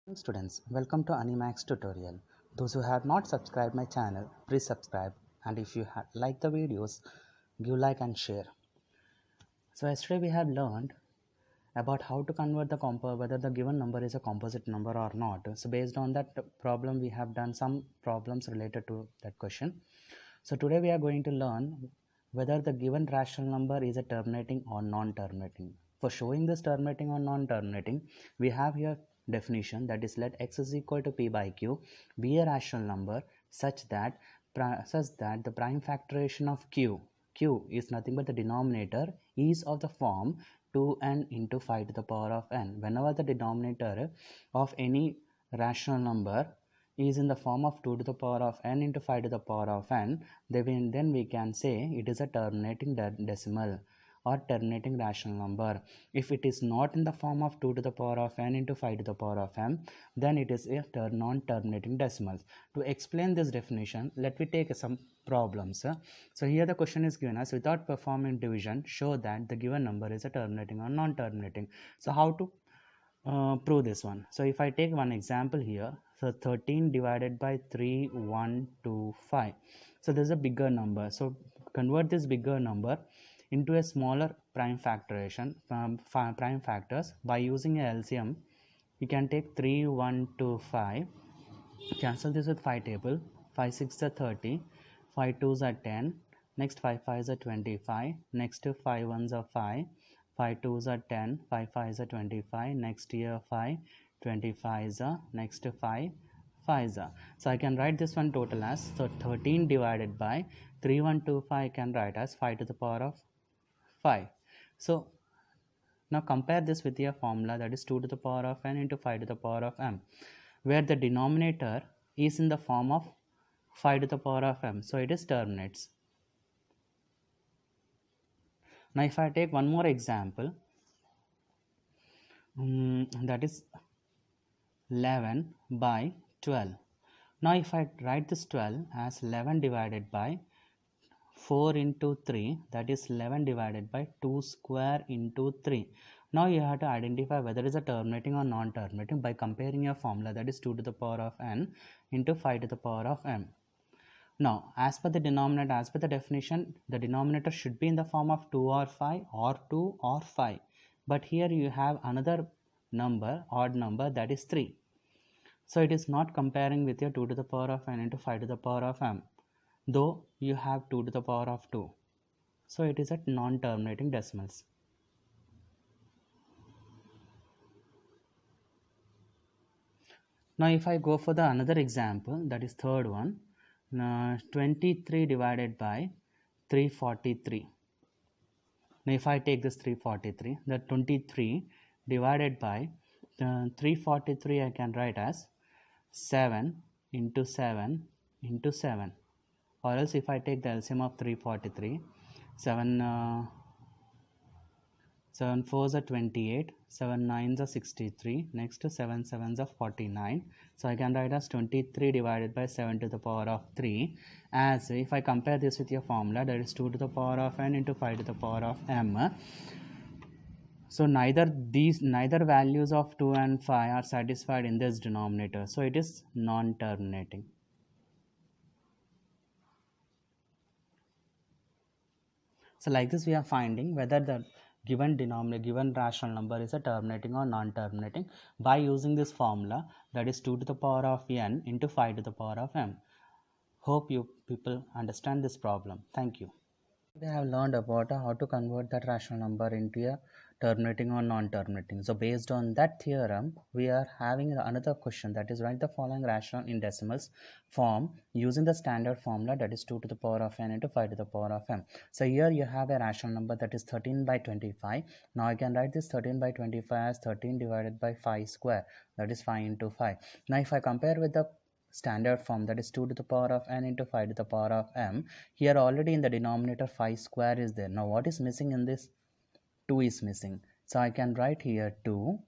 Students, welcome to Animax tutorial. Those who have not subscribed my channel, please subscribe, and if you like the videos, give like and share. So yesterday we have learned about how to convert the whether the given number is a composite number or not. So based on that problem, we have done some problems related to that question. So today we are going to learn whether the given rational number is a terminating or non-terminating. For showing this terminating or non-terminating, we have here definition, that is, let x is equal to p by q be a rational number such that the prime factorization of q is nothing but the denominator is of the form 2n into 5 to the power of n. Whenever the denominator of any rational number is in the form of 2 to the power of n into 5 to the power of n, then we can say it is a terminating decimal or terminating rational number. If it is not in the form of 2 to the power of n into 5 to the power of m, then it is a non-terminating decimal. To explain this definition, let me take some problems. So here the question is given us, without performing division, show that the given number is a terminating or non-terminating. So how to prove this one? So if I take one example here, so 13 divided by 3, 1, 2, 5. So this is a bigger number. So convert this bigger number into a smaller prime factorization, prime factors by using a LCM. You can take 3, 1, 2, 5. Cancel this with 5 table. 5 6 are 30. 5 2s are 10. Next 5 5s are 25. Next 5 1s are 5. 5 2s are 10. 5 5s are 25. Next year 5. 25s are. Next 5 5s are. So I can write this one total as, so 13 divided by 3125 I can write as 5 to the power of 5. So now compare this with your formula, that is 2 to the power of n into 5 to the power of m, where the denominator is in the form of 5 to the power of m. So it is terminates. Now if I take one more example, that is 11 by 12. Now if I write this 12 as 11 divided by 4 into 3, that is 11 divided by 2 square into 3. Now you have to identify whether it is a terminating or non-terminating by comparing your formula, that is 2 to the power of n into 5 to the power of m. Now as per the denominator, as per the definition, the denominator should be in the form of 2 or 5 or 2 or 5. But here you have another number, odd number, that is 3. So it is not comparing with your 2 to the power of n into 5 to the power of m, though you have 2 to the power of 2. So it is at non-terminating decimals. Now if I go for the another example, that is third one, 23 divided by 343. Now if I take this 343, the 23 divided by 343 I can write as 7 into 7 into 7. Or else if I take the LCM of 343, 7 4s are 28, 7 9s are 63, next 7 7s are 49. So I can write as 23 divided by 7 to the power of 3, as if I compare this with your formula, that is 2 to the power of n into 5 to the power of m. So neither values of 2 and 5 are satisfied in this denominator, so it is non-terminating. So like this we are finding whether the given rational number is a terminating or non-terminating by using this formula, that is 2 to the power of n into 5 to the power of m. Hope you people understand this problem. Thank you. We have learned about how to convert that rational number into a terminating or non-terminating. So based on that theorem, we are having another question, that is, write the following rational in decimals form using the standard formula, that is 2 to the power of n into 5 to the power of m. So here you have a rational number, that is 13 by 25. Now I can write this 13 by 25 as 13 divided by 5 square, that is 5 into 5. Now if I compare with the standard form, that is 2 to the power of n into 5 to the power of m, here already in the denominator 5 square is there. Now what is missing in this? 2 is missing. So I can write here 2.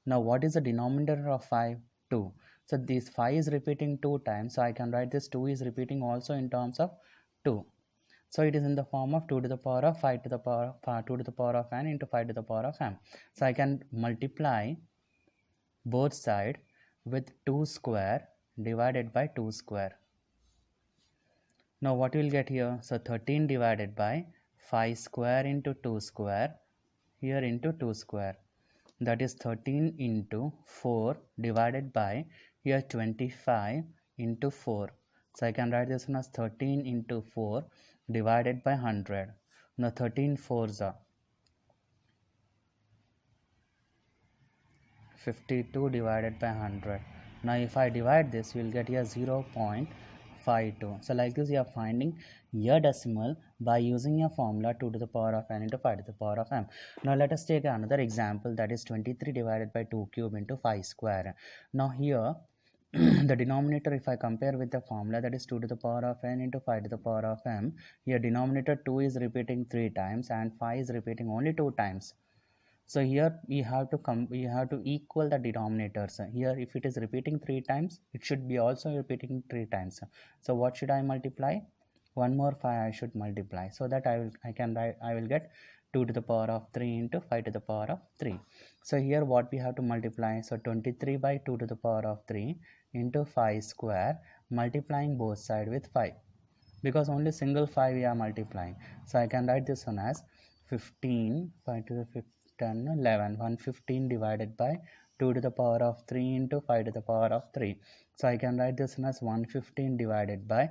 Now what is the denominator of 5? 2. So this 5 is repeating 2 times, so I can write this 2 is repeating also in terms of 2. So it is in the form of 2 to the power of 5 to the power of 2 to the power of n into 5 to the power of m. So I can multiply both sides with 2 square divided by 2 square. Now what we'll get here? So 13 divided by 5 square into 2 square, here into 2 square. That is 13 into 4 divided by here 25 into 4. So I can write this one as 13 into 4 divided by 100. Now 13 4s are 52 divided by 100. Now if I divide this, we'll get here 0.52. So like this you are finding your decimal by using your formula 2 to the power of n into 5 to the power of m. Now let us take another example, that is 23 divided by 2 cube into 5 square. Now here the denominator, if I compare with the formula, that is 2 to the power of n into 5 to the power of m, here denominator 2 is repeating 3 times and 5 is repeating only 2 times. So here we have to equal the denominators. Here if it is repeating 3 times, it should be also repeating 3 times. So what should I multiply? One more 5 I should multiply, so that I will get 2 to the power of 3 into 5 to the power of 3. So here what we have to multiply? So 23 by 2 to the power of 3 into 5 square, multiplying both sides with 5, because only single 5 we are multiplying. So I can write this one as 15 by to the 10 11 115 divided by 2 to the power of 3 into 5 to the power of 3. So I can write this one as 115 divided by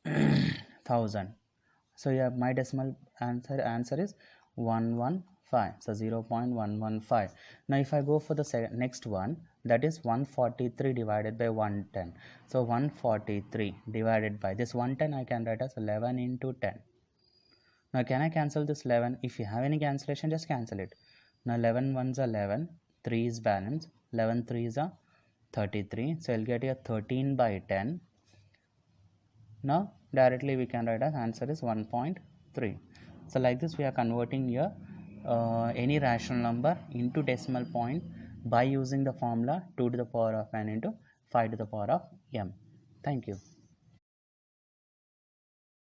1000. So yeah, my decimal answer is 115. So 0.115. Now if I go for the next one, that is 143 divided by 110. So 143 divided by this 110, I can write as 11 into 10. Now can I cancel this 11? If you have any cancellation, just cancel it. Now 11 ones are 11, 3 is balance, 11 3s are 33. So I'll get here 13 by 10. Now directly we can write as answer is 1.3. So like this we are converting here any rational number into decimal point by using the formula 2 to the power of n into 5 to the power of m. Thank you.